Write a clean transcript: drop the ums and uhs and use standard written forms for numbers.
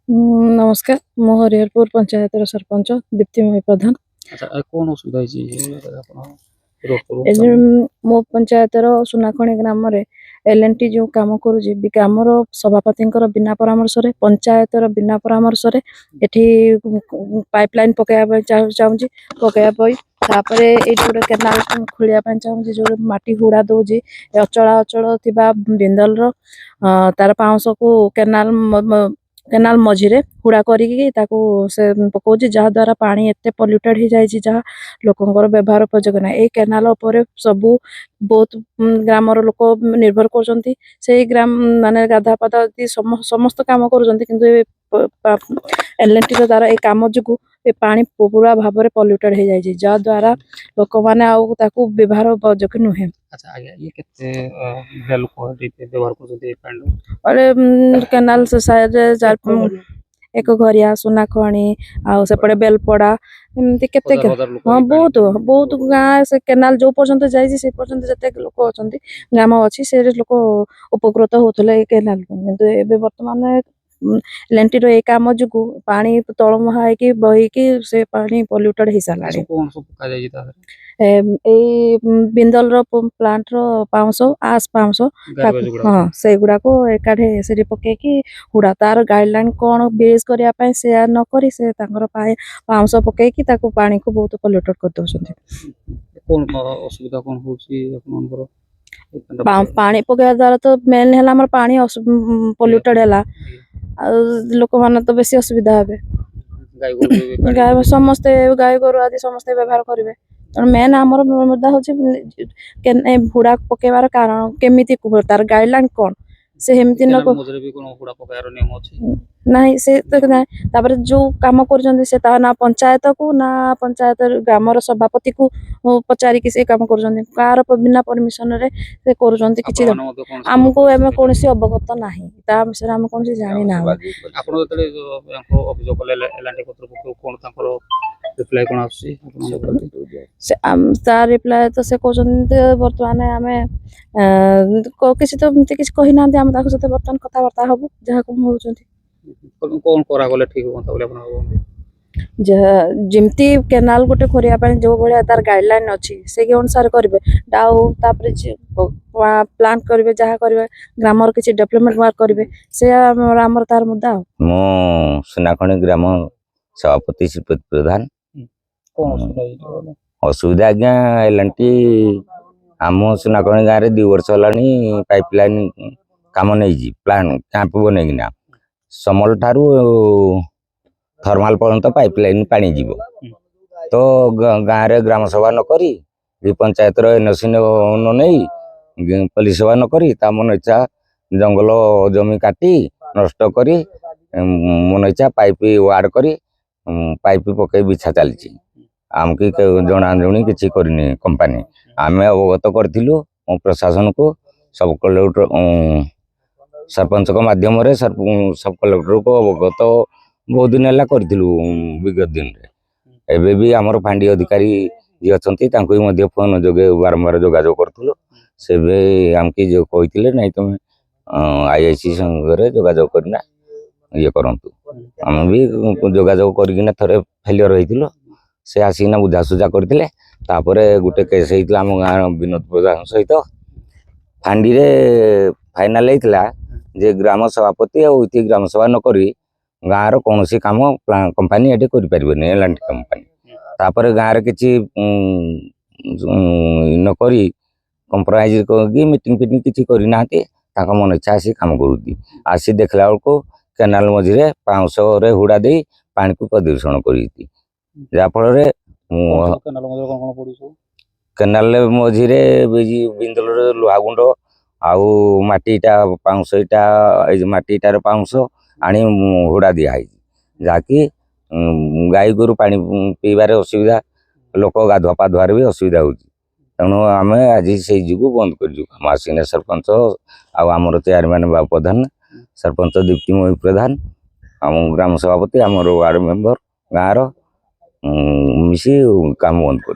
नमस्कार मु हरिहरपुर पंचायत सरपंच दीप्तिमयी प्रधान। अच्छा कौन असुविधा मो पंचायत सुनाखणी ग्राम एलएनटी जो काम करुँच ग्रामर सभापति बिना परामर्श पंचायत बिना परामर्श पाइपलाइन पकड़ा चाहूँगी पकड़ा ये गोटे केनाल खोलिया चाहूँगी जो माटी हुड़ा दौर अचला अचल थी बिंदल तार पाउस को केनाल मझिरे हुड़ा करी पकाउँ जहाद्वारा पानी एत पल्यूटेड हो जाए जहाँ लोकंर व्यवहार उपयोगी ना ये केनाल सबू बहुत ग्रामर लोक निर्भर कर ग्राम माने गाधा पाधा समस्त काम कर एलएनटी द्वारा ये कम जो पानी पूरा भाव में पल्यूटेड हो जाए जहाद्वारा लोक मैंने व्यवहार उपयोगी नुहे। केनाल एक घरिया सुनाखणी आउे बेलपड़ा एमती केते हाँ बहुत बहुत गाँ से केनाल जो पर्यंत जापर्यंत जिते लोक अच्छा ग्राम अच्छी से लोक उपकृत होते केनाल कि बर्तमान एलएनटी रो काम जो पानी तलमुहा बहीकि से पानी पल्यूटेड हो सारा बिंदल प्लांट पाउस आस पाउस हाँ से गुड़ा को एकाठे से पकईकि हुड़ा तार गाइडलाइन कौन बेस करने से नक से पाउस पकईकि पानी को बहुत पल्यूटेड कर दौरान पानी पकड़ा द्वारा तो मेन है पानी पल्यूटेड है लोक मैंने तो बेसी असुविधा हे गाय समस्ते गाय गोरु आदि समस्ते व्यवहार करेंगे तेणु मेन आमर मुद्दा हूँ हुड़ा पकेबार कारण केमी तार गाइडलाइन कौन से हेमती न नहीं से जो काम कर ना पंचायत को ना पंचायत ग्रामर सभापति को पचारिकी से काम कर बिना परमिशन रे से कर आमको एम कौन अवगत ना विषय आम कौन जानी ना रिप्लाय तो से कहते बर्तमान आम किसी तो किसी कही ना आम सहित बर्तमान कथबार्ता हबू जहाँ कौन करा गले ठीक जमती केनाल गोटे खोरिया जो भाया तार गाइडलाइन अच्छी से अनुसार करेंगे डाउ प्लान करेंगे जहाँ करेंगे ग्रामर किसी डेवलपमेंट वर्क करेंगे से आमर तार मुद्दा मो सुनाखणी ग्राम सभापति श्रीपति प्रधान असुविधा आज्ञा एलएनटी आम सुनाखणी गाँव में 2 वर्ष है पाइपलाइन काम नहीं प्लान कैंप बनईना समल ठारू थर्माल पर्यंत पाइपलाइन पानी जीव तो गाँव में ग्राम सभा नक पंचायत एनओसी नहीं पुलिस सभा नक मन इच्छा जंगल जमी काटी नष्ट करी मन इच्छा पाइप वार्ड करी पाइप पकई बिछा चलती आमकी जनाजुणी किसी करनी कंपानी आम अवगत करूँ प्रशासन को सब कलेक्टर सरपंच माध्यम सब कलेक्टर को अवगत बहुत दिन है करूँ विगत दिन एवं भी आमर फांडी अधिकारी जी अच्छा फोन जोगे बारंबार जोगाजोग करूँ से आमकी जो कहते नहीं तुम आईआईसी संगे जोगाजोग करना ये करूँ आम भी जोगाजोग करना थे फेलियर होती से आसिना बुझासुझा करते गोटे केस होता आम गाँव विनोद प्रधान सहित फांडी फाइनाल होता जे ग्राम सभापति और ग्राम सभा नक गाँव कौन काम कंपानी ये करें एलएनटी कंपानी गाँव किसी नक कंप्रोमाइज मीटिंग फिटिंग किसी करना मन इच्छा आसी कम कर आसी देखला बेलू केनाल मझे पाउस हुड़ा दे पानी को प्रदूषण कर जाफल केनाल मझे बिंदल लुहा गुंड आउ मटीटा पाउस मटीटार पाउस आनी हुड़ा दिखाई जहाँकि गाई गोरु पानी पीबार असुविधा लोक गाधुआ पाधुआर भी असुविधा हो तेणु आम आज से जो बंद कर आसिना सरपंच आमर चेयरमैन बाबू प्रधान सरपंच दीप्तिमयी प्रधान आम ग्राम सभापति आमर वार्ड मेंबर गाँव मिसी काम बंद कर।